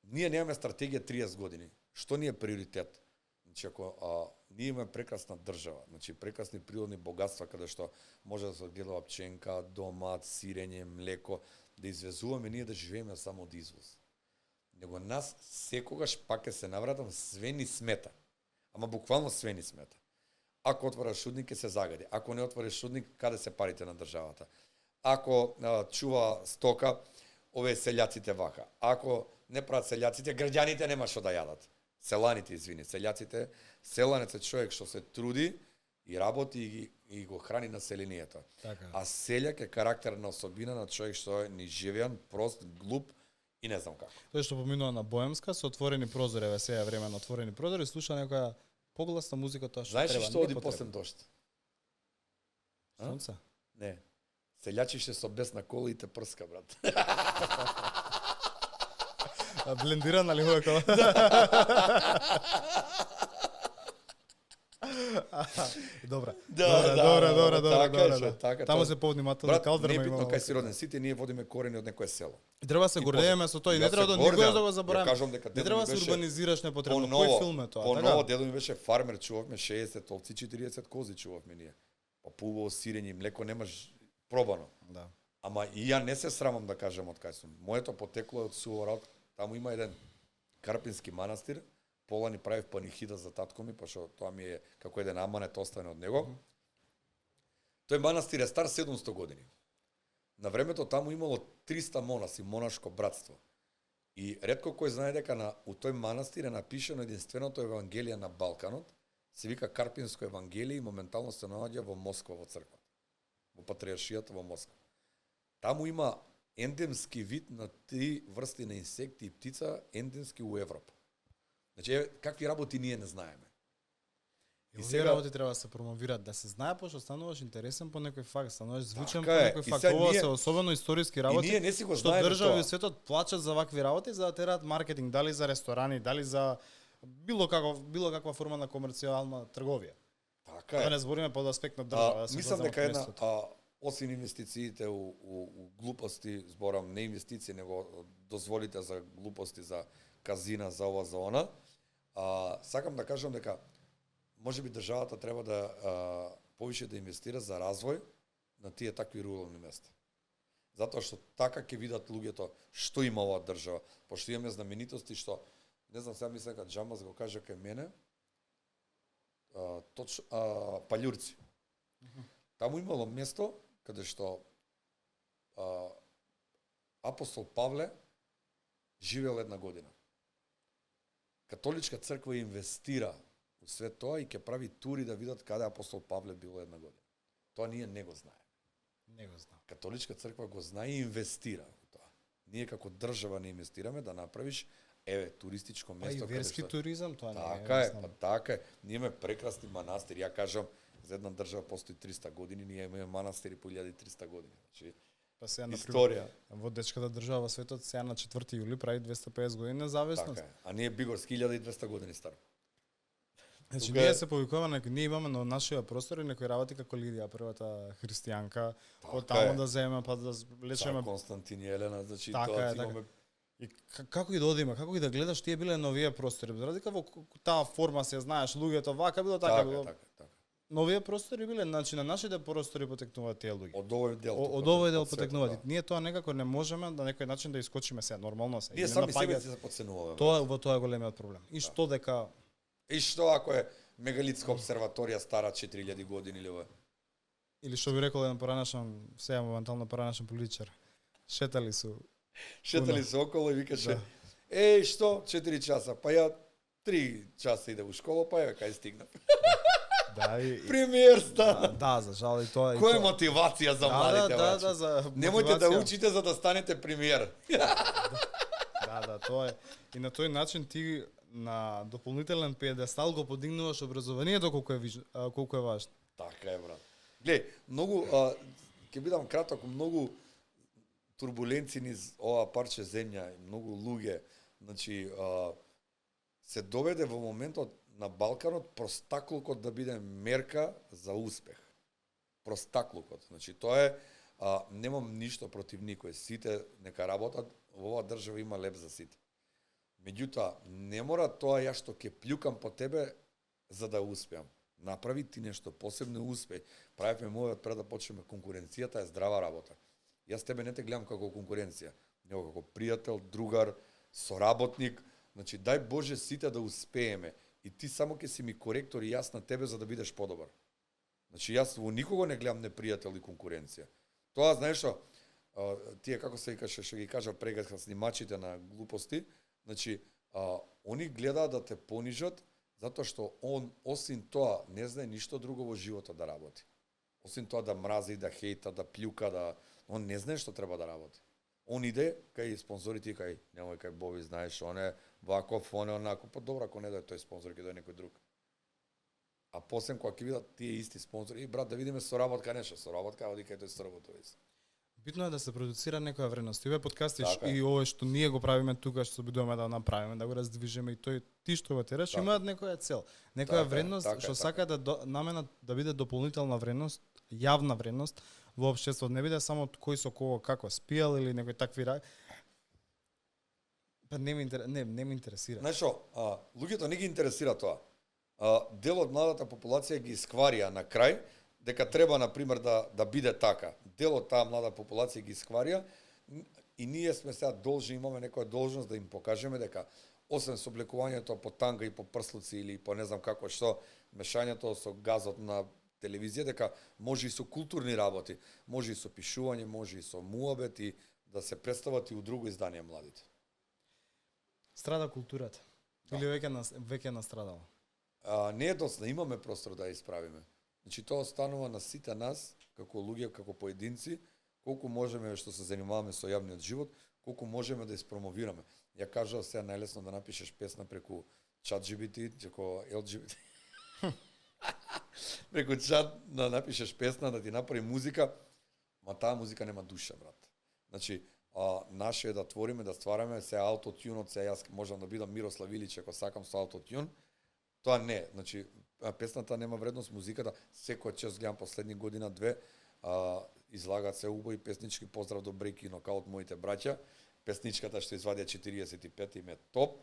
Ние немаме стратегија 30 години. Што ни е приоритет? Значи, ако ние имаме прекрасна држава, значи прекрасни природни богатства каде што може да се гледа пченка, домат, сирење, млеко, да извезуваме, ние да живееме само од извоз. Него нас секогаш пак ќе се навратам, све ни смета. Ама буквално све ни смета. Ако отвораш рудник, ќе се загади. Ако не отвориш рудник, каде се парите на државата? Ако чува стока, овие селјаците вака. Ако не прават селјаците, граѓаните нема што да јадат. Селаните, извини, селјаците, селанец е човек што се труди и работи и го храни населението. Така. А селјак е карактерна особина на човек што е ниживјан, прост, глуп и не знам како. Тој што поминува на Боемска со отворени прозори, еве сега време на отворени прозори, слуша некоја погласна музика, тоа што знаеш треба. Знаеш што оди после дожд? Сонце? Не. Селјачише со бесна кола и те прска, брат. Блендирана ли кола? Добра. Така. Таму се повнимателно калдерма има. Не има. битно кај си роден, сите ние водиме корени од некое село. И треба се гордееме со тоа и не треба да никогаш да го забораваме. Кажам дека не треба се урбанизираш непотребно. Кој филм е тоа? Поново дедо ми беше фармер, чувавме 60 овци, 40 кози чувавме ние. Па пулво сирење, млеко немаш пробано. Да. Ама и ја не се срамам да кажам од кај сум. Моето потекло е од Суворат. Таму има еден карпински манастир. Пола ни правив панихида за татко ми, пошто тоа ми е како еден аманет остане од него. Тој манастир е стар 700 години. На времето таму имало 300 монаси, монашко братство. И ретко кој знае дека у тој манастир е напишано единственото евангелие на Балканот, се вика Карпинско евангелие и моментално се наоѓа во Москва во црквата. Во патриаршијата во Москва. Таму има ендемски вид на 3 врсти на инсекти и птица, ендемски у Европа. Значи, какви работи ние не знаеме. И сега работи треба да се промовираат, да се знае, пошто стануваш интересен по некој факт, стануваш звучен по некој факт. Ова се особено историски работи. И ние не си го што знаеме држави тоа. светот плачат за вакви работи за да тераат маркетинг, дали за ресторани, дали за било каква форма на комерцијална трговија. Така е. Да не збориме под аспект на држава. Мислам дека една освен инвестициите у глупости, зборам не инвестиции, него дозволите за глупости, за казина, за ова, за она, сакам да кажам дека можеби државата треба да повише да инвестира за развој на тие такви рурални места. Затоа што така ќе видат луѓето што има оваа држава. Пошто имаме знаменитости што, не знам, сега мислам дека Джамбас го кажа кај мене, Палјурци. Таму имало место каде што апостол Павле живеел 1 година. Католичка црква инвестира у све тоа и ќе прави тури да видат каде апостол Павле бил 1 година. Тоа ние не го знаеме. Не го знам. Католичка црква го знае и инвестира во тоа. Ние како држава не инвестираме да направиш туристичко место. И верски туризам, тоа не е. Така е. Ние имаме прекрасни манастири. Ја кажам, за една држава постои 300 години, ние имаме манастири по 1300 години. Значи, па сега, историја. Во дечката држава во светот сега на 4 јули прави 250 години независност. Така е. А ние Бигорски 1200 години стар. Значи ние се повикуваме, ние имаме на нашиот простор и некои работи како Лидија, првата христијанка, од таму да земеме па да лечеме Константин и Елена, значи тоа имаме. И како и да одиме, како и да гледаш, тие биле новија простори. За разлика во таа форма се знаеш, луѓето вака било така било. Така. Новија простори биле, значи на нашите простори потекнуваат тие луѓе. Од овој дел. Од овој дел потекнуваат. Ние тоа некако не можеме на некој начин да искочиме се, нормално се. Ние сами себе си се подценуваме. Тоа е големиот проблем. И што дека ако е мегалитска обсерваторија стара 4000 години или ова? Или што би рекол еден поранешен, сега моментално поранешен политичар. Шетали се околу и викаше: што 4 часа, па ја 3 часа иде во школа, па ја кај стигнав. Да, и премиер стана. Да, за жал и тоа. Која мотивација за младите? Да, за немојте да учите за да станете премиер. Да, тоа е. И на тој начин ти на дополнителен педестал го подигнуваш образованието колку е важно. Така е, брат. Глеј, многу ќе бидам краток, многу турбуленци низ ова парче земја, многу луѓе, значи се доведе во моментот на Балканот простаклукот да биде мерка за успех. Простаклукот. Значи тоа е немам ништо против никој. Сите нека работат, во оваа држава има леп за сите. Меѓутоа, не мора тоа ја што ќе плјукам по тебе за да успеам. Направи ти нешто посебно успеј. Правиме мојот пред да почнеме конкуренцијата е здрава работа. Јас тебе не те гледам како конкуренција, него како пријател, другар, соработник. Значи дај Боже сите да успееме и ти само ќе си ми коректор и јас на тебе за да бидеш подобар. Значи јас во никого не гледам непријател и конкуренција. Тоа знаеш што, тие како се викаше, што ги кажа прега снимачите на глупости, значи они гледаат да те понижат затоа што он освен тоа не знае ништо друго во животот да работи. Освен тоа да мрази, да хејта, да плјука, он не знае што треба да работи. Он иде кај спонзорите и кај немој кај Боби, знаеш, он е ваков, он е онако, па добро ако не даде тој спонзор, ќе даде некој друг. А после кога ќе видат тие исти спонзори, брат, да видиме соработка нешто, соработка, оди кај тој соработува. Битно е да се продуцира некоја вредност. И ве подкастиш Така е. и ова што ние го правиме тука, што се обидуваме да направиме, да го раздвижиме и тој ти што го тераш, Така. имаат некоја цел, некоја Така е, вредност така е, што така сака да наменат да биде дополнителна вредност, јавна вредност во општеството, не биде само кој со кого како спиел или некои такви Па не ме интересира. Знаеш што, луѓето не ги интересира тоа. Дел од младата популација ги искварија на крај, дека треба, например, да биде така. Дел од таа млада популација ги искварија и ние сме сега должни, имаме некоја должност да им покажеме дека освен со облекувањето по танга и по прслуци или по не знам како што, мешањето со газот на телевизија, дека може и со културни работи, може и со пишување, може и со муабет и да се представат и у друго издание младите. Страда културата. Или веќе настрадала. Не е доцна, имаме простор да ја исправиме. Значи тоа останува на сите нас, како луѓе, како поединци, колку можеме што се занимаваме со јавниот живот, колку можеме да испромовираме. Ја кажав сега најлесно да напишеш песна преку ChatGPT, преку LGBT. Преку чат да напишеш песна, да ти направи музика, ма таа музика нема душа, брат. Значи, наше е да твориме, да ствараме, се аутотюнот, се јас можам да бидам Мирослав Илич ако сакам со аутотюн. Тоа не, значи песната нема вредност, музиката, секој час гледам последни година две, излагаат се убави песнички, поздрав до Брейки Нокаут моите браќа, песничката што извадија 45 им е топ.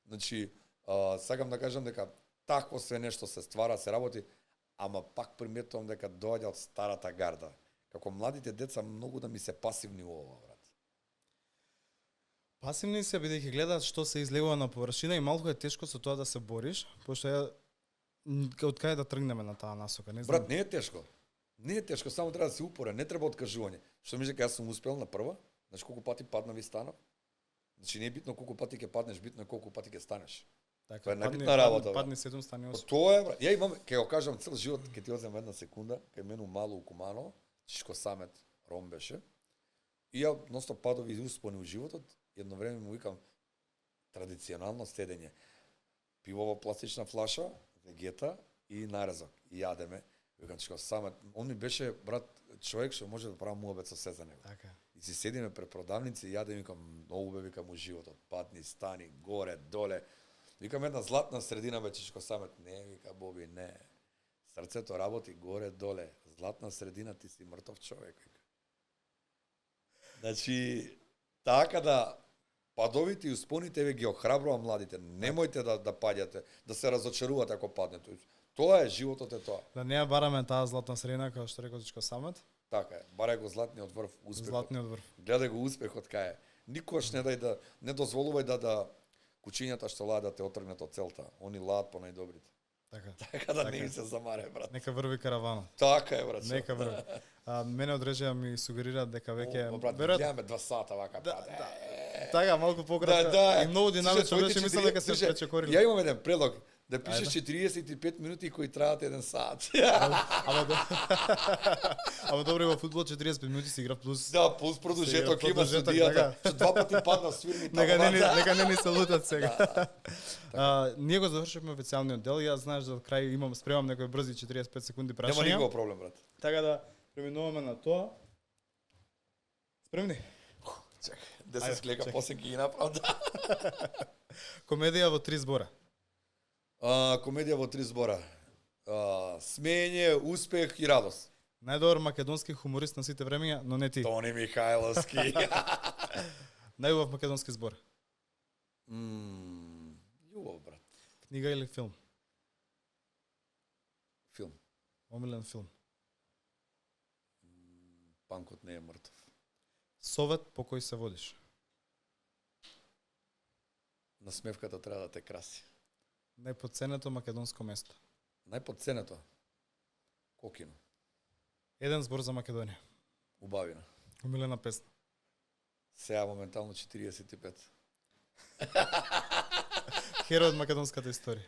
Значи, сакам да кажам дека такво све нешто се ствара, се работи, ама пак приметувам дека доаѓа од старата гарда. Како младите деца многу да ми се пасивни во ова, брат. Пасивни се бидејќи гледаат што се излегува на површина и малку е тешко со тоа да се бориш, пошто од каде да тргнеме на таа насока, не знам. Брат, не е тешко. Не е тешко, само треба да се упорен, не треба откажување. Што ми дека јас сум успел на прва, значи колку пати паднав и станав. Значи не е битно колку пати ќе паднеш, битно е колку пати ќе станеш. Така, тоа е најбитна работа. Падни 7, стани 8. Тоа е, брат. Ја имам, ќе го кажам цел живот, ќе ти одзем една секунда, кај мену мало у Куманово, Чишко Самет Ром беше. И ја ностоп падови и успони у животот. Едно време му викам традиционално седење. Пиво во пластична флаша, вегета и нарезок. И јадеме. Викам Чишко Самет, он ми беше брат човек што може да прави муабет со се за него. Така. И си седиме пред продавници и јадеме, викам многу бе, викам у животот, падни, стани, горе, доле. Викам една златна средина бе Чишко Самет. Не, вика Боби, не. Срцето работи горе, доле. Златна средина, ти си мртов човек. Вика. Значи, така да падовите и успоните ве ги охрабрува младите. Немојте да паѓате, да се разочарувате ако паднете. Тоа е, животот е тоа. Да не ја бараме таа златна средина, како што рекол Чичко Самет. Така е. Барај го златниот врв, успехот. Златниот врв. Гледај го успехот кај е. Никогаш не дај не дозволувај да кучињата што лаат да те отргнат од целта. Они лаат по најдобрите. Така. Така да не им се замаре, брат. Нека врви каравана. Така е, брат. Нека врви. Мене од режија ми сугерира дека веќе брат, гледаме 2 сата вака, брат. Така, малку пократко. И многу динамично беше, мислам дека се пречекорило. Ја имам еден предлог. Да пишеш 45 минути кои траат 1 сат. Ама добро, во фудбал 45 минути се игра плюс. Да, плюс продолжеток има судијата. Што 2 пати падна свирни таму. Нека не ни се лутат сега. Ние го завршивме официјалниот дел. Јас знаеш за крај спремам некои брзи 45 секунди прашања. Нема никаков проблем, брат. Така да преминуваме на тоа. Спремни? Чекај, 10 склека после ги направам. Комедија во 3 збора. Комедија во 3 збора. Смење, успех и радост. Најдобар македонски хуморист на сите времења, но не ти. Тони Михајловски. Најубав македонски збор. Љубов, брат. Книга или филм? Филм. Омилен филм. Панкот не е мртов. Совет по кој се водиш? Насмевката треба да те краси. Најпоценето македонско место. Најпоценето? Кокино. Еден збор за Македонија. Убавина. Омилена песна. Сега моментално 45. Херој од македонската историја.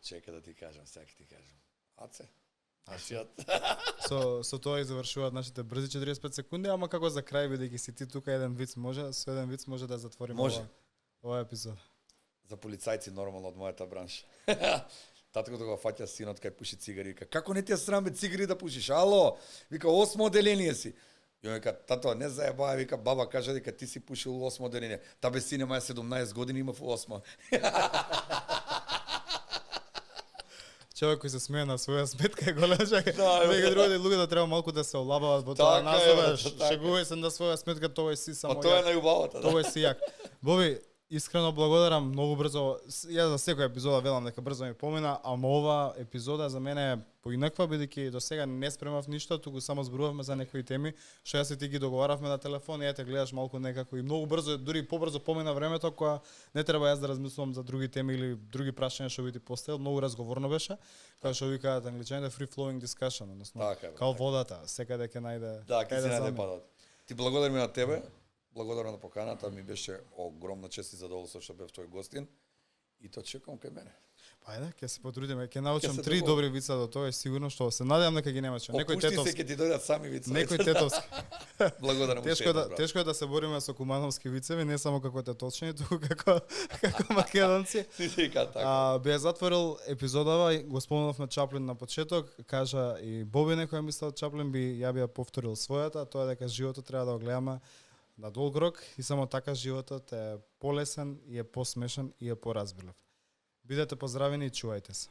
Чека да ти кажам, сега ќе ти кажам. Аце. Ашиот. Со тоа и завршуваат нашите брзи 45 секунди, ама како за крај, бидејќи си ти тука еден виц може, со еден виц може да затвориме ова епизод. За полицајци нормално од мојата бранша. Татко го фаќа синот кај пуши цигари, вика, како не ти е срам бе цигари да пушиш? Ало, вика, 8 оделение си. И он вика, тато, не заебава, вика, баба каже дека ти си пушил 8 дерење. Та бе сине мај 17 години имав 8. Човек кој се смее на своја сметка е голем чака. Веќе другите луѓето треба малку да се олабават во тоа наслова. Шегувај се на своја сметка, тоа е си само. Тоа е најубавото, да. Тоа е си јак. Боби, искрено благодарам, многу брзо. Ја за секоја епизода велам дека брзо ми помина, ама ова епизода за мене е поинаква, бидејќи до сега не спремав ништо, туку само зборувавме за некои теми, што јас и ти ги договаравме на телефон, и ете гледаш малку некако и многу брзо, дури побрзо помина времето кога не треба јас да размислувам за други теми или други прашања што би ти поставил, многу разговорно беше, како што викаат англичаните free flowing discussion, односно као водата, секаде ќе најде. Да, ќе се најде падот. Ти благодарам на тебе. Благодарам на поканата, ми беше огромна чест и задоволство што бев твој гостин и тоа чекам кај мене. Па ајде, ќе се потрудиме, ќе научам 3 добри вица до тоа, е сигурно што се надевам дека ги немаше. Некој тетовски. Опушти се ќе ти дојдат сами вици. Некој тетовски. Благодарам. Тешко е да се бориме со кумановски вицеви, не само како тетовчени, туку како македонци. Бе затворил епизодава и го спомнавме Чаплин на почеток, кажа и Боби некој мислел Чаплин ја би ја повторил својата, тоа е дека животот треба да го гледаме на долг рок и само така животот е полесен и е посмешен и е поразбирлив. Бидете поздравени и чувајте се.